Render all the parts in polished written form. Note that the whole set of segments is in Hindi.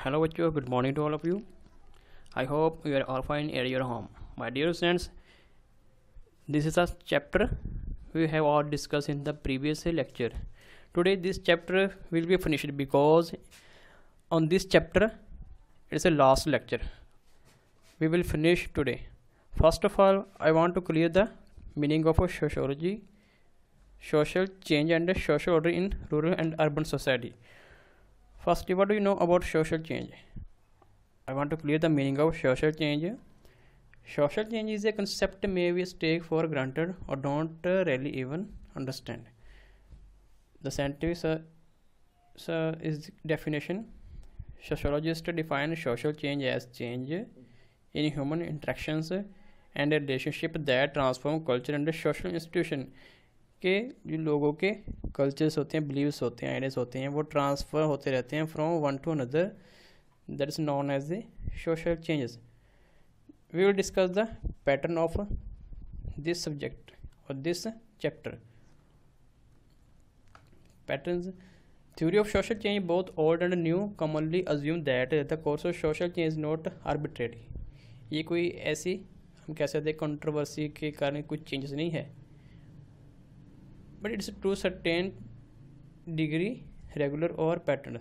Hello, bachcho. Good morning to all of you. I hope you are all fine at your home. My dear students, this is a chapter we have all discussed in the previous lecture. Today, this chapter will be finished because on this chapter, it's a last lecture. We will finish today. First of all, I want to clear the meaning of sociology, social change, and social order in rural and urban society. Firstly, what do you know about social change? I want to clear the meaning of social change. Social change is a concept may we take for granted or don't really even understand. The scientific is definition. Sociologists define social change as change in human interactions and a relationship that transform culture and social institution. के जो लोगों के कल्चर्स होते हैं, बिलीव्स होते हैं, आइडियाज होते हैं, वो ट्रांसफ़र होते रहते हैं from one to another. That is known as the social changes. We will discuss the pattern of this subject और this chapter. Patterns. Theory of social change both old and new commonly assume that the course of social change not arbitrary. ये कोई ऐसी हम कह सकते हैं कंट्रोवर्सी के कारण कुछ चेंजेस नहीं है, but it's to certain degree regular or pattern.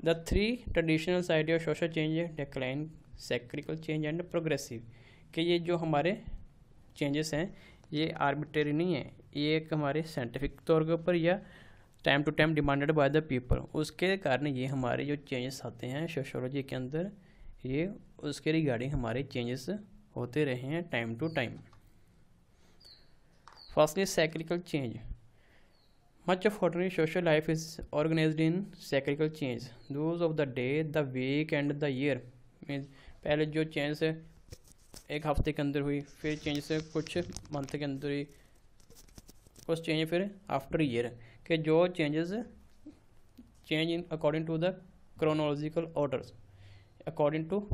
The three traditional ideas of social change: decline, cyclical change and progressive. कि ये जो हमारे चेंजेस हैं ये आर्बिट्रेरी नहीं है, ये एक हमारे साइंटिफिक तौर के ऊपर या time to time demanded by the people. उसके कारण ये हमारे जो चेंजेस आते हैं सोशोलॉजी के अंदर, ये उसके रिगार्डिंग हमारे चेंजेस होते रहे हैं time to time. Firstly, cyclical change. Much of ordinary social life is organized in cyclical change. Those of the day, the week and the year. Means पहले जो चेंज है एक हफ्ते के अंदर हुई, फिर चेंज से कुछ मंथ के अंदर हुई, कुछ चेंज फिर आफ्टर ईयर के जो changes change in according to the chronological orders, according to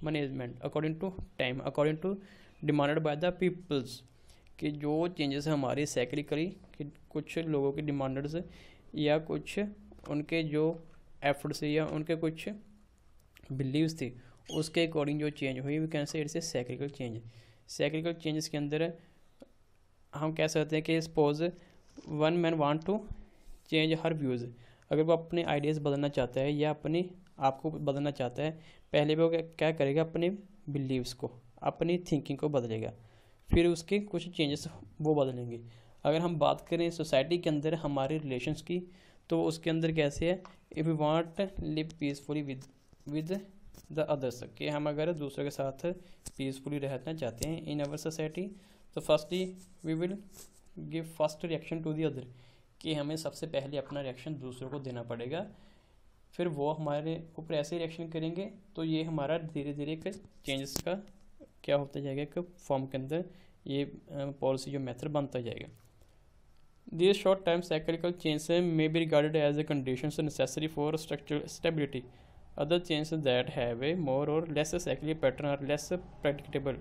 management, according to time, according to demanded by the peoples. कि जो चेंजेस हमारी साइक्लिकली कि कुछ लोगों की डिमांड्स या कुछ उनके जो एफर्ट्स या उनके कुछ बिलीव्स थी उसके अकॉर्डिंग जो चेंज हुई, we can say it's a cyclical change. Cyclical changes के अंदर हम कह सकते हैं कि suppose one man want to change her views. अगर वो अपने आइडियाज़ बदलना चाहता है या अपनी आप को बदलना चाहता है, पहले वो क्या करेगा, अपने बिलीव्स को, अपनी थिंकिंग को बदलेगा, फिर उसके कुछ चेंजेस वो बदलेंगे. अगर हम बात करें सोसाइटी के अंदर हमारे रिलेशंस की, तो उसके अंदर कैसे है, if you want live peacefully with the others, कि हम अगर दूसरों के साथ पीसफुली रहना चाहते हैं इन अवर सोसाइटी, तो firstly we will give first reaction to the other, कि हमें सबसे पहले अपना रिएक्शन दूसरों को देना पड़ेगा, फिर वो हमारे ऊपर ऐसे रिएक्शन करेंगे, तो ये हमारा धीरे धीरे एक चेंजेस का क्या होता जाएगा, एक फॉर्म के अंदर ये पॉलिसी जो मेथड बनता जाएगा. This short time cyclical change may be regarded as a condition necessary for structural stability. Other change that have a more or less cyclic pattern are less predictable.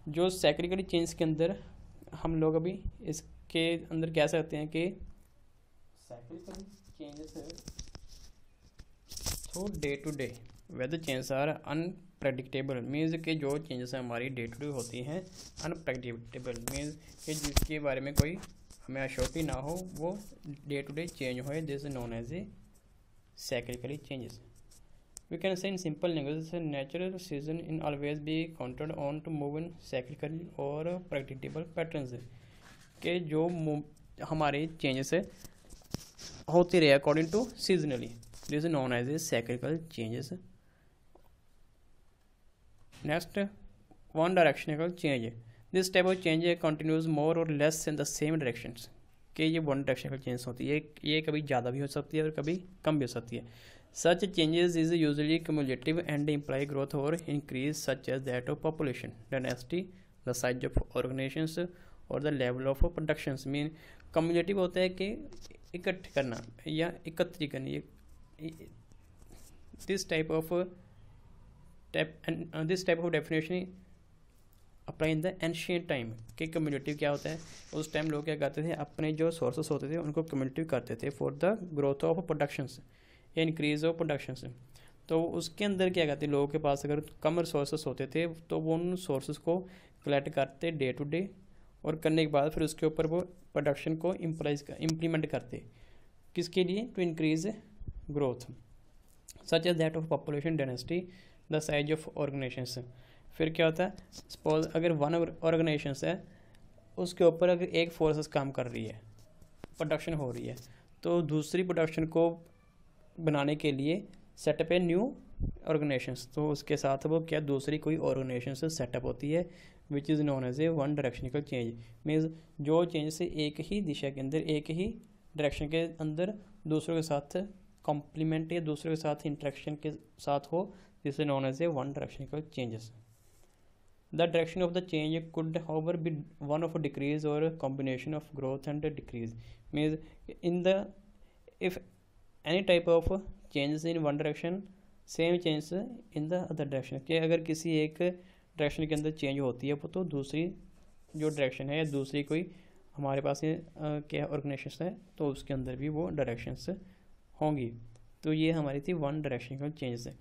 जो साइक्लिकली चेंज के अंदर हम लोग अभी इसके अंदर कह सकते हैं कि cyclical changes through day to day weather changes are unpredictable. Means के जो चेंजेस हमारी डे टू डे होती हैं अनप्रेडिक्टेबल, मीन्स कि जिसके बारे में कोई हमें अश्योरिटी ना हो, वो डे टू डे चेंज हो. This is known as a cyclically changes. We can say in simple language natural season in always be counted on to move in cyclical और प्रेडिक्टेबल पैटर्न्स. के जो हमारे चेंजेस होते रहे according to seasonally, this is known as a cyclical changes. Next, one directional change. This type of change continues more or less in the same directions. कि ये वन डायरेक्शनल चेंज होती है, ये कभी ज़्यादा भी हो सकती है और कभी कम भी हो सकती है. Such changes is usually cumulative and imply growth or increase such as that of population density, the size of organizations or the level of productions. Mean cumulative होता है कि इकट्ठे करना या एकत्रित करनी. This type of definition apply in the ancient time. कि cumulative क्या होता है, उस टाइम लोग क्या करते थे, अपने जो सोर्सेस होते थे उनको cumulative करते थे for the growth of productions. या इंक्रीज ऑफ प्रोडक्शन से। तो उसके अंदर क्या कहते हैं, लोगों के पास अगर कम रिसोर्सेस होते थे तो वो उन सोर्सेस को कलेक्ट करते डे टू डे, और करने के बाद फिर उसके ऊपर वो प्रोडक्शन को इम्प्लीमेंट करते, किसके लिए, to increase growth such as that of population density the size of organisations. फिर क्या होता है, सपोज अगर वन ऑर्गेनाइजेशंस है, उसके ऊपर अगर एक फोर्सेस काम कर रही है, प्रोडक्शन हो रही है, तो दूसरी प्रोडक्शन को बनाने के लिए सेटअप ए न्यू ऑर्गेनाइजेशंस, तो उसके साथ वो क्या दूसरी कोई ऑर्गेनाइजेशन सेटअप होती है which is known as a one directional change. Means जो चेंज से एक ही दिशा के अंदर, एक ही डायरेक्शन के अंदर दूसरों के साथ कॉम्प्लीमेंट या दूसरों के साथ इंटरेक्शन के साथ हो, जिसे known as a one directional changes. The direction of the change could however be one of decrease or combination of growth and decrease. Means in the if any type of changes in one direction same change in the other direction, कि अगर किसी एक डायरेक्शन के अंदर चेंज होती है वो तो दूसरी जो डायरेक्शन है या दूसरी कोई हमारे पास क्या ऑर्गेनाइजेशन है तो उसके अंदर भी वो डायरेक्शंस होंगी। तो ये हमारी थी वन डायरेक्शनल चेंज है।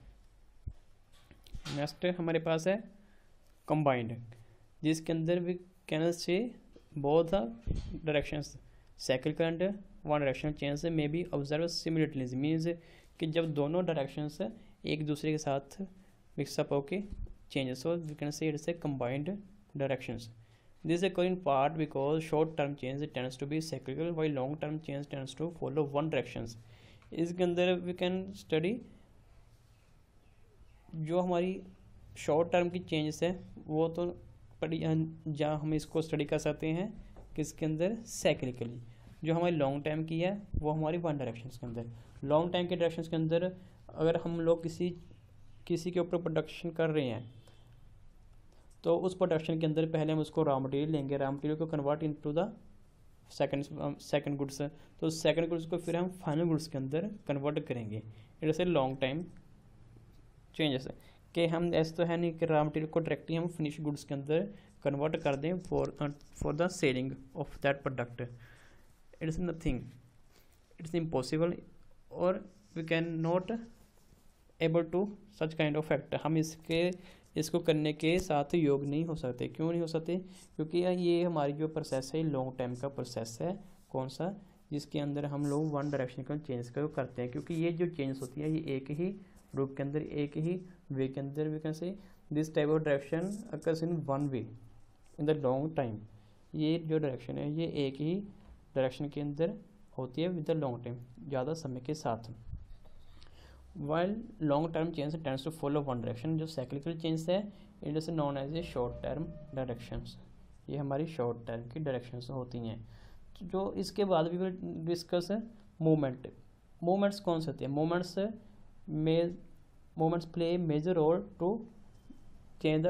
नेक्स्ट हमारे पास है कंबाइंड, जिसके अंदर we can say both the directions cyclical and one directional change में बी ऑब्जर्व सिमिलटेनियसली। मीन्स कि जब दोनों डायरेक्शंस एक दूसरे के साथ मिक्सअप होके changes, so we can say it's a combined directions. This is a common part because short term change tends to be cyclical while long term change tends to follow one directions. इसके अंदर we can study जो हमारी शॉर्ट टर्म की चेंजेस है वो तो जहाँ हम इसको स्टडी कर सकते हैं किसके अंदर, साइक्लिकली। जो हमारी लॉन्ग टाइम की है वो हमारी वन डायरेक्शन के अंदर। लॉन्ग टाइम के डायरेक्शन के अंदर अगर हम लोग किसी के ऊपर प्रोडक्शन कर रहे हैं तो उस प्रोडक्शन के अंदर पहले हम उसको रॉ मटेरियल लेंगे, रॉ मटेरियल को convert into the second goods, तो सेकंड गुड्स को फिर हम फाइनल गुड्स के अंदर कन्वर्ट करेंगे। It's a long time changes कि हम ऐसे तो है नहीं कि रॉ मटेरियल को डायरेक्टली हम फिनिश गुड्स के अंदर कन्वर्ट कर दें for the selling of that product. It's nothing, it's impossible और we can not able to such kind of fact. हम इसको करने के साथ योग नहीं हो सकते। क्यों नहीं हो सकते, क्योंकि ये हमारी जो प्रोसेस है लॉन्ग टाइम का प्रोसेस है, कौन सा, जिसके अंदर हम लोग वन डायरेक्शनल चेंज को करते हैं। क्योंकि ये जो चेंज होती है ये एक ही रूप के अंदर, एक ही वे के अंदर, we can say this type of direction occurs in one way in the long time. ये जो डायरेक्शन है ये एक ही डायरेक्शन के अंदर होती है विद द लॉन्ग टाइम, ज़्यादा समय के साथ। While long term change tends to follow one direction, जो साइक्लिकल चेंज है it is known as a short term directions. ये हमारी शॉर्ट टर्म की डायरेक्शंस होती हैं। तो जो इसके बाद भी विल डिस्कस मूवमेंट। मूवमेंट्स कौन से होते हैं, movements play major role to change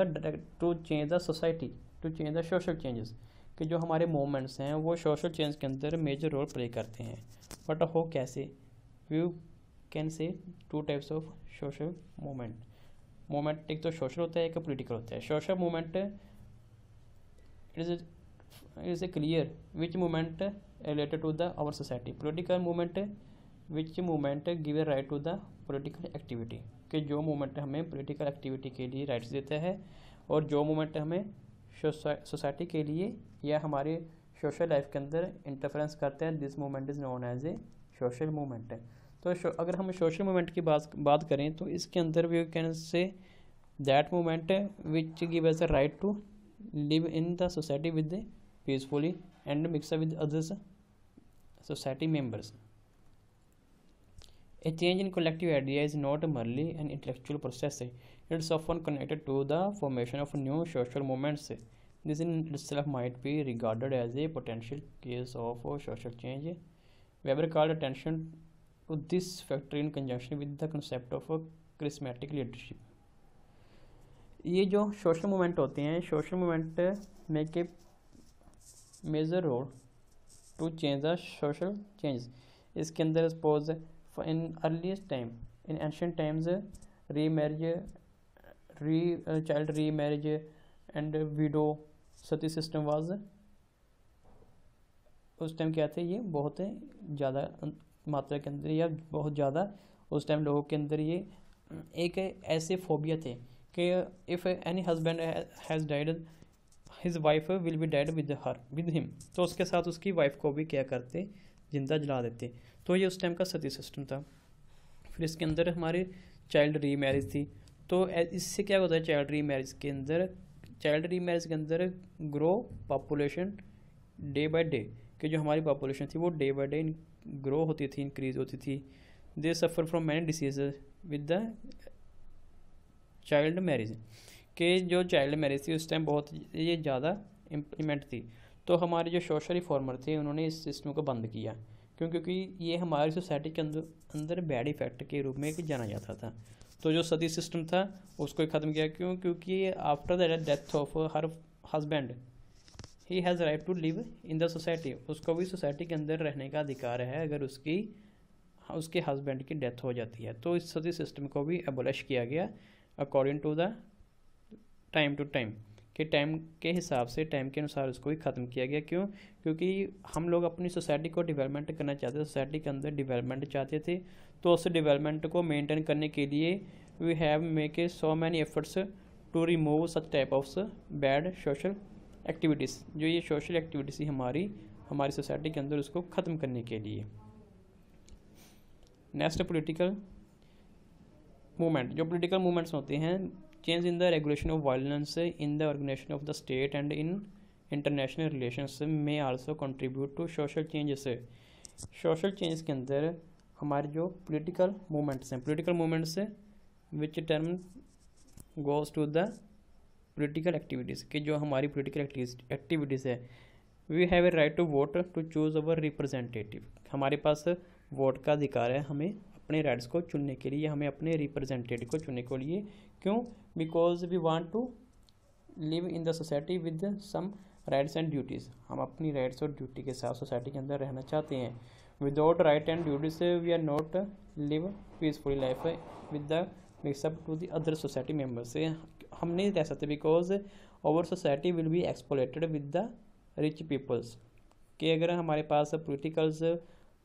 the society, to change the social changes, कि जो हमारे मूवमेंट्स हैं वो सोशल चेंज के अंदर मेजर रोल प्ले करते हैं। बट हो कैसे, we can say two types of social movement एक तो सोशल होता है, एक पॉलिटिकल होता है। Social movement is a clear which movement related to the our society. Political movement which movement give a right to the political activity, कि जो मूवमेंट हमें पॉलिटिकल एक्टिविटी के लिए राइट्स देता है, और जो मूवमेंट हमें सोसाइटी के लिए या हमारे सोशल लाइफ के अंदर इंटरफेरेंस करता है, this movement is known as a social movement. तो अगर हम सोशल मूवमेंट की बात करें तो इसके अंदर we can say that movement which give us a right to live in the society with peacefully and mix with others society members. A change in collective idea is not merely an intellectual process. It is often connected to the formation of new social movements. This in itself might be regarded as a potential case of social change. Weber called attention to this factor in conjunction with the concept of charismatic leadership. ये जो सोशल मूवमेंट होते हैं, social movement make a major role to change the social change. इसके अंदर suppose in earliest time, in ancient times, child remarriage and widow sati system was, उस टाइम क्या थे, ये बहुत ज़्यादा मात्रा के अंदर या बहुत ज़्यादा उस टाइम लोगों के अंदर ये एक ऐसे फोबिया थे कि if any husband has died his wife will be dead with him, तो उसके साथ उसकी वाइफ को भी क्या करते, जिंदा जला देते। तो ये उस टाइम का सती सिस्टम था। फिर इसके अंदर हमारे चाइल्ड री मैरिज थी। तो इससे क्या होता है चाइल्ड री मैरिज के अंदर, चाइल्ड री मैरिज के अंदर grow population day by day, कि जो हमारी पॉपुलेशन थी वो डे बाय डे ग्रो होती थी, इंक्रीज होती थी। They suffer from many disease with the child marriage, कि जो चाइल्ड मैरिज थी उस टाइम बहुत ये ज़्यादा इम्प्लीमेंट थी। तो हमारे जो सोशल रिफॉर्मर थे उन्होंने इस सिस्टम को बंद किया, क्योंकि ये हमारी सोसाइटी के अंदर बैड इफेक्ट के रूप में जाना जाता था। तो जो सती सिस्टम था उसको ख़त्म किया। क्यों? क्योंकि after the death of her husband he has right to live in the society, उसको भी सोसाइटी के अंदर रहने का अधिकार है अगर उसके हस्बैंड की डेथ हो जाती है। तो इस सती सिस्टम को भी एबोलिश किया गया according to the time to time, कि टाइम के हिसाब से, टाइम के अनुसार उसको भी ख़त्म किया गया। क्यों? क्योंकि हम लोग अपनी सोसाइटी को डेवलपमेंट करना चाहते थे, सोसाइटी के अंदर डेवलपमेंट चाहते थे। तो उस डेवलपमेंट को मेंटेन करने के लिए we have make a so many efforts to remove such type of bad social activities, जो ये सोशल एक्टिविटीज़ हमारी सोसाइटी के अंदर उसको ख़त्म करने के लिए। नेक्स्ट पॉलिटिकल मूवमेंट, जो पॉलिटिकल मूवमेंट्स होते हैं, change in the regulation of violence in the organisation of the state and in international relations में also contribute to social changes. Social change के अंदर हमारे जो political movements which term goes to the political activities, कि जो हमारी पॉलिटिकल एक्टिविटीज़ है। We have a right to vote to choose our representative, हमारे पास वोट का अधिकार है हमें अपने राइट्स को चुनने के लिए, हमें अपने रिप्रेजेंटेटिव को चुनने के लिए। क्यों? Because we want to live in the society with some rights and duties, हम अपनी राइट्स और ड्यूटी के साथ सोसाइटी के अंदर रहना चाहते हैं। Without right and duties we are not live peacefully life with the mixup to the other society members, हम नहीं रह सकते। Because our society will be exploited with the rich peoples, कि अगर हमारे पास पॉलिटिकल्स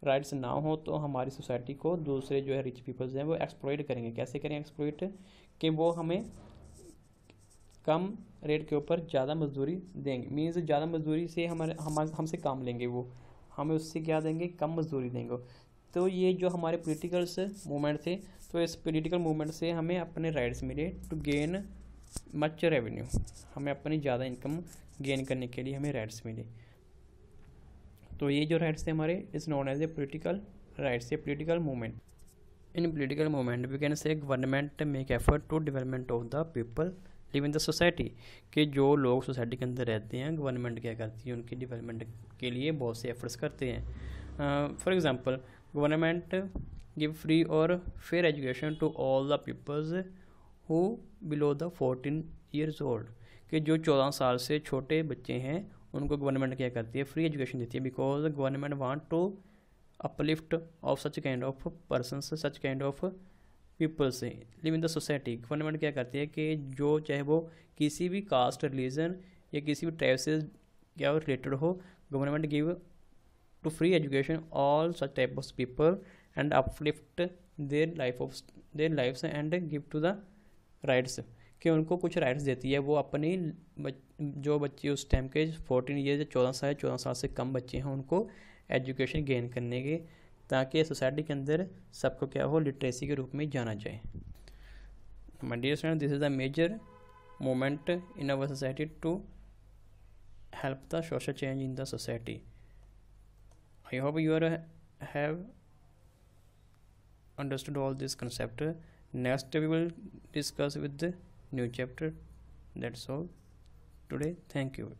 राइट्स ना हो तो हमारी सोसाइटी को दूसरे जो है रिच पीपल्स हैं वो एक्सप्लॉइट करेंगे। कैसे करेंगे एक्सप्लॉइट? कि वो हमें कम रेट के ऊपर ज़्यादा मजदूरी देंगे, मीन्स ज़्यादा मजदूरी से हमसे काम लेंगे, वो हमें उससे क्या देंगे, कम मजदूरी देंगे। तो ये जो हमारे पॉलिटिकल्स मूवमेंट थे, तो इस पॉलिटिकल मूवमेंट से हमें अपने राइट्स मिले टू गेन मच रेवेन्यू, हमें अपनी ज़्यादा इनकम गेन करने के लिए हमें राइट्स मिले। तो ये जो राइट्स थे हमारे is known as a political rights, a political movement. In political movement we can say government make effort to development of the people live in the society, कि जो लोग सोसाइटी के अंदर रहते हैं गवर्नमेंट क्या करती है, उनकी डेवलपमेंट के लिए बहुत से एफर्ट्स करते हैं। For example government give free और fair education to all the peoples who below the 14 years old, कि जो 14 साल से छोटे बच्चे हैं उनको गवर्नमेंट क्या करती है, फ्री एजुकेशन देती है। Because government want to uplift of such kind of persons, such kind of people से live in the society. Government क्या करती है कि जो चाहे वो किसी भी कास्ट, रिलीजन या किसी भी ट्राइब से क्या रिलेटेड हो, government give to free education all such type of people and uplift their lifes and give to the rights, कि उनको कुछ राइट्स देती है। वो अपनी जो बच्चे उस टाइम के 14 ईयर या 14 साल से कम बच्चे हैं उनको एजुकेशन गेन करने के, ताकि सोसाइटी के अंदर सबको क्या हो, लिटरेसी के रूप में जाना जाए। My dear student, this is the major moment in our society to help the social change in the society. I hope you have understood all this concept. Next we will discuss with the new chapter. That's all today. Thank you.